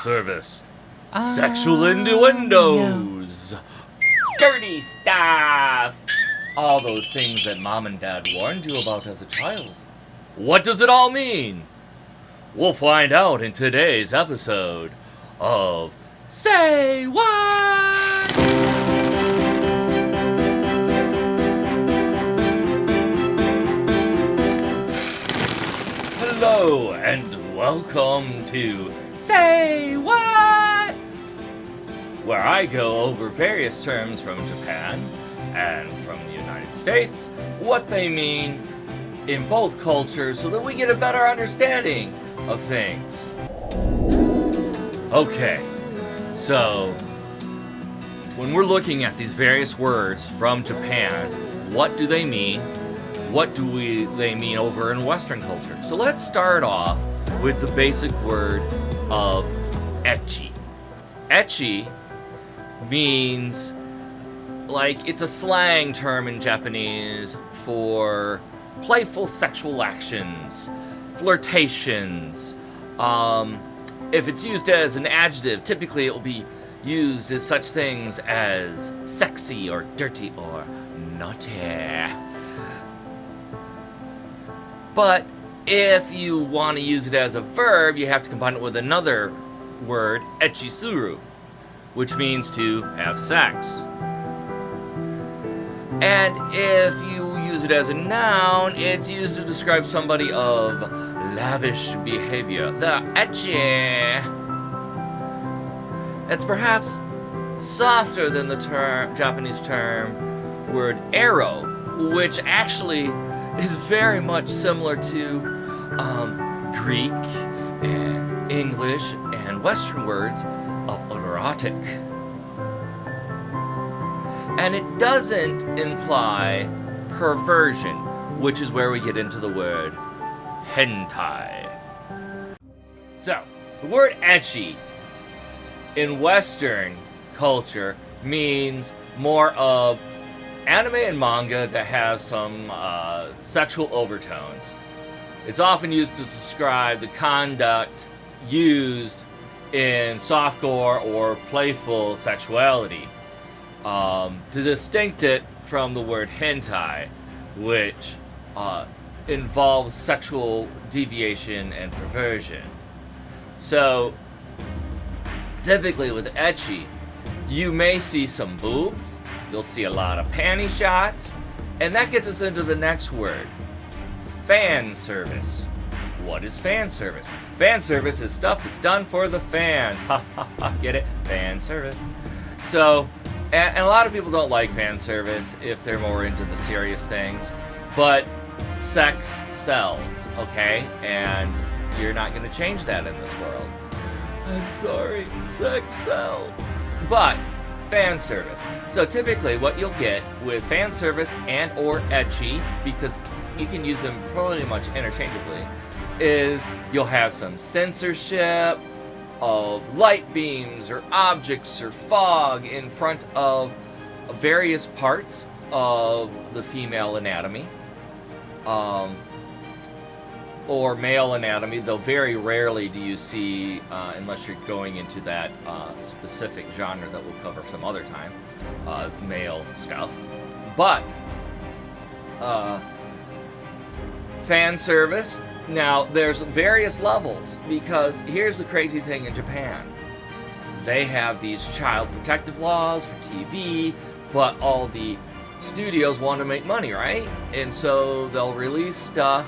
service, sexual innuendos, dirty stuff, all those things that Mom and Dad warned you about as a child. What does it all mean? We'll find out in today's episode of Say What? Hello and welcome to Say What? Where I go over various terms from Japan and from the United States, what they mean in both cultures so that we get a better understanding of things. Okay, so when we're looking at these various words from Japan, what do they mean? What do they mean over in Western culture? So let's start off with the basic word of ecchi. Ecchi means, like, it's a slang term in Japanese for playful sexual actions, flirtations. If it's used as an adjective, typically it will be used as such things as sexy or dirty or naughty. But if you want to use it as a verb, you have to combine it with another word, echisuru, which means to have sex. And if you use it as a noun, it's used to describe somebody of lavish behavior. The ecchi. It's perhaps softer than the Japanese term word ero, which actually is very much similar to Greek and English and Western words of erotic. And it doesn't imply perversion, which is where we get into the word hentai. So, the word ecchi in Western culture means more of anime and manga that have some sexual overtones. It's often used to describe the conduct used in softcore or playful sexuality. To distinct it from the word hentai, which involves sexual deviation and perversion. So, typically with ecchi, you may see some boobs, you'll see a lot of panty shots, and that gets us into the next word, fan service. What is fan service? Fan service is stuff that's done for the fans. Ha ha ha, get it? Fan service. So, and a lot of people don't like fan service if they're more into the serious things, but sex sells, okay? And you're not going to change that in this world. I'm sorry, sex sells. But fan service. So typically what you'll get with fan service and or ecchi, because you can use them pretty much interchangeably, is you'll have some censorship of light beams or objects or fog in front of various parts of the female anatomy, or male anatomy, though very rarely do you see, unless you're going into that specific genre that we'll cover some other time, male stuff. But fan service, now there's various levels, because here's the crazy thing in Japan. They have these child protective laws for TV, but all the studios want to make money, right? And so they'll release stuff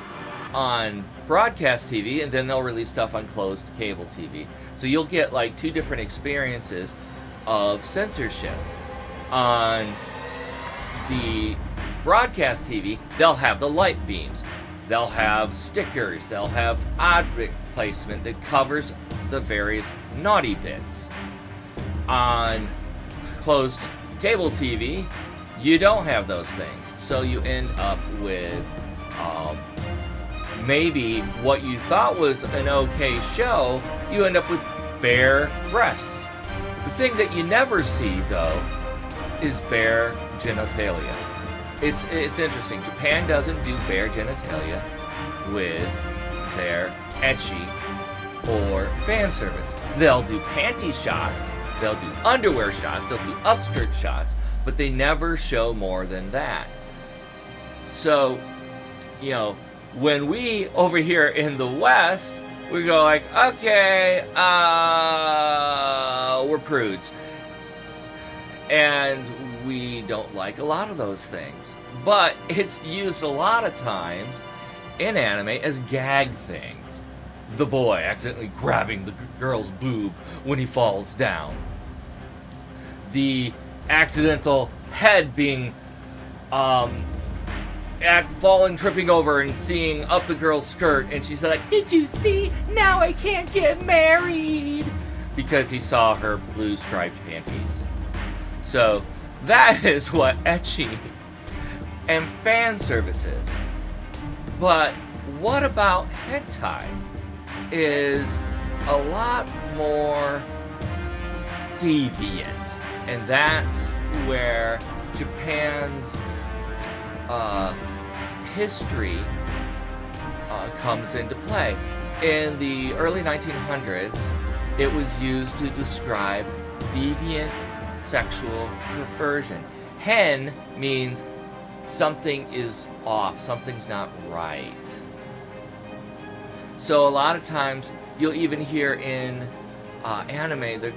on broadcast TV, and then they'll release stuff on closed cable TV. So you'll get like two different experiences of censorship. On the broadcast TV, they'll have the light beams, they'll have stickers, they'll have object placement that covers the various naughty bits. On closed cable TV, you don't have those things, so you end up with maybe what you thought was an okay show, you end up with bare breasts. The thing that you never see, though, is bare genitalia. It's interesting. Japan doesn't do bare genitalia with their ecchi or fan service. They'll do panty shots, they'll do underwear shots, they'll do upskirt shots, but they never show more than that. So, you know, when we over here in the West, we go like, okay, we're prudes. And we don't like a lot of those things. But it's used a lot of times in anime as gag things. The boy accidentally grabbing the girl's boob when he falls down. The accidental head being falling, tripping over and seeing up the girl's skirt, and she's like, "Did you see? Now I can't get married," because he saw her blue striped panties. So that is what ecchi and fan service is. But what about hentai? Is a lot more deviant, and that's where Japan's history comes into play. In the early 1900s, it was used to describe deviant sexual perversion. Hen means something is off, something's not right. So a lot of times, you'll even hear in anime the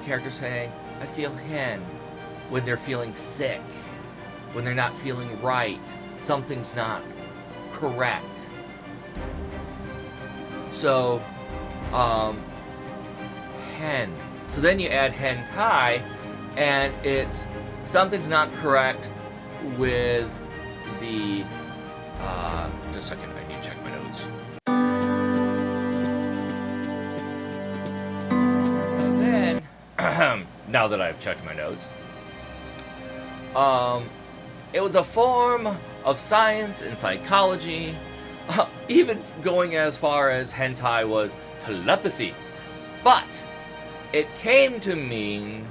character saying, "I feel hen," when they're feeling sick, when they're not feeling right, something's not correct. So, hen. So then you add hentai, and it's something's not correct with the, just a second, I need to check my notes. So then, now that I've checked my notes, it was a form of science and psychology, even going as far as hentai was telepathy. But it came to mean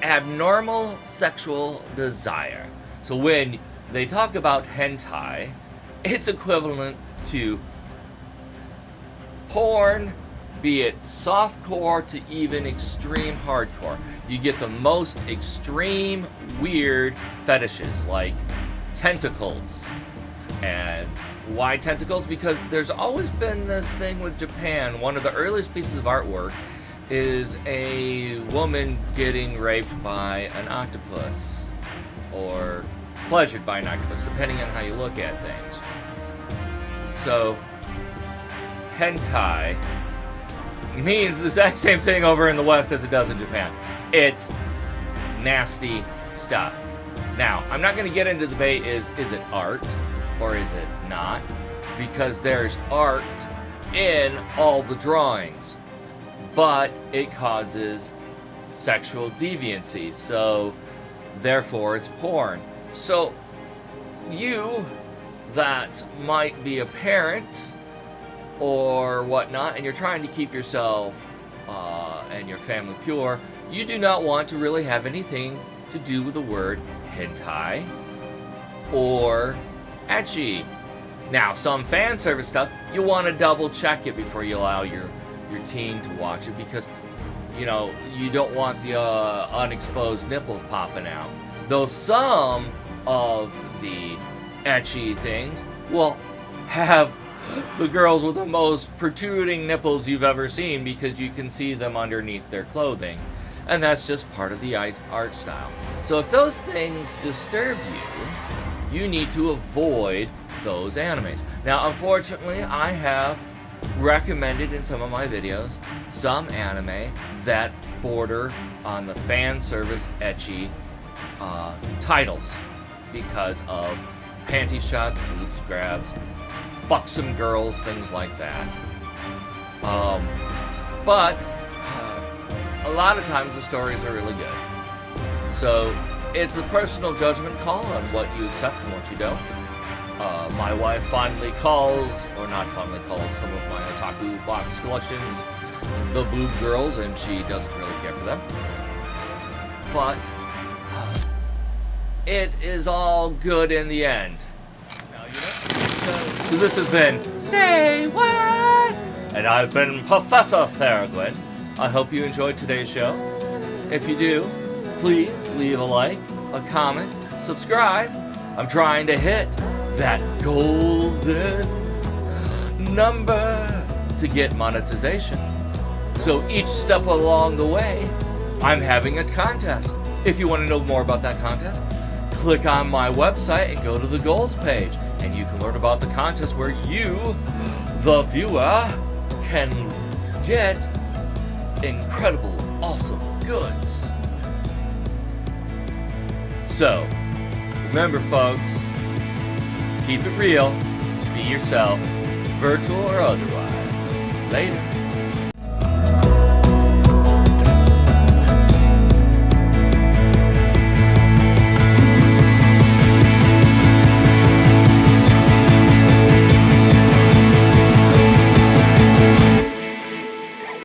abnormal sexual desire. So when they talk about hentai, it's equivalent to porn, be it softcore to even extreme hardcore. You get the most extreme weird fetishes like tentacles. And why tentacles? Because there's always been this thing with Japan. One of the earliest pieces of artwork is a woman getting raped by an octopus, or pleasured by an octopus, depending on how you look at things. So, hentai means the exact same thing over in the West as it does in Japan. It's nasty stuff. Now, I'm not going to get into the debate is it art or is it not? Because there's art in all the drawings. But it causes sexual deviancy, so therefore it's porn. So you that might be a parent or whatnot, and you're trying to keep yourself and your family pure, you do not want to really have anything to do with the word hentai or ecchi. Now, some fan service stuff, you want to double check it before you allow your teen to watch it, because you know you don't want the unexposed nipples popping out. Though some of the ecchi things will have the girls with the most protruding nipples you've ever seen, because you can see them underneath their clothing, and that's just part of the art style. So if those things disturb you, you need to avoid those animes. Now, unfortunately, I have recommended in some of my videos some anime that border on the fan service ecchi titles because of panty shots, boobs grabs, buxom girls, things like that. But a lot of times the stories are really good. So it's a personal judgment call on what you accept and what you don't. My wife fondly calls, or not fondly calls, some of my Otaku box collections the boob girls, and she doesn't really care for them. But it is all good in the end. Now, you know, so this has been Say What? And I've been Professor Farragut. I hope you enjoyed today's show. If you do, please leave a like, a comment, subscribe. I'm trying to hit that golden number to get monetization. So each step along the way, I'm having a contest. If you want to know more about that contest, click on my website and go to the goals page, and you can learn about the contest where you, the viewer, can get incredible, awesome goods. So, remember folks, keep it real, be yourself, virtual or otherwise. Later.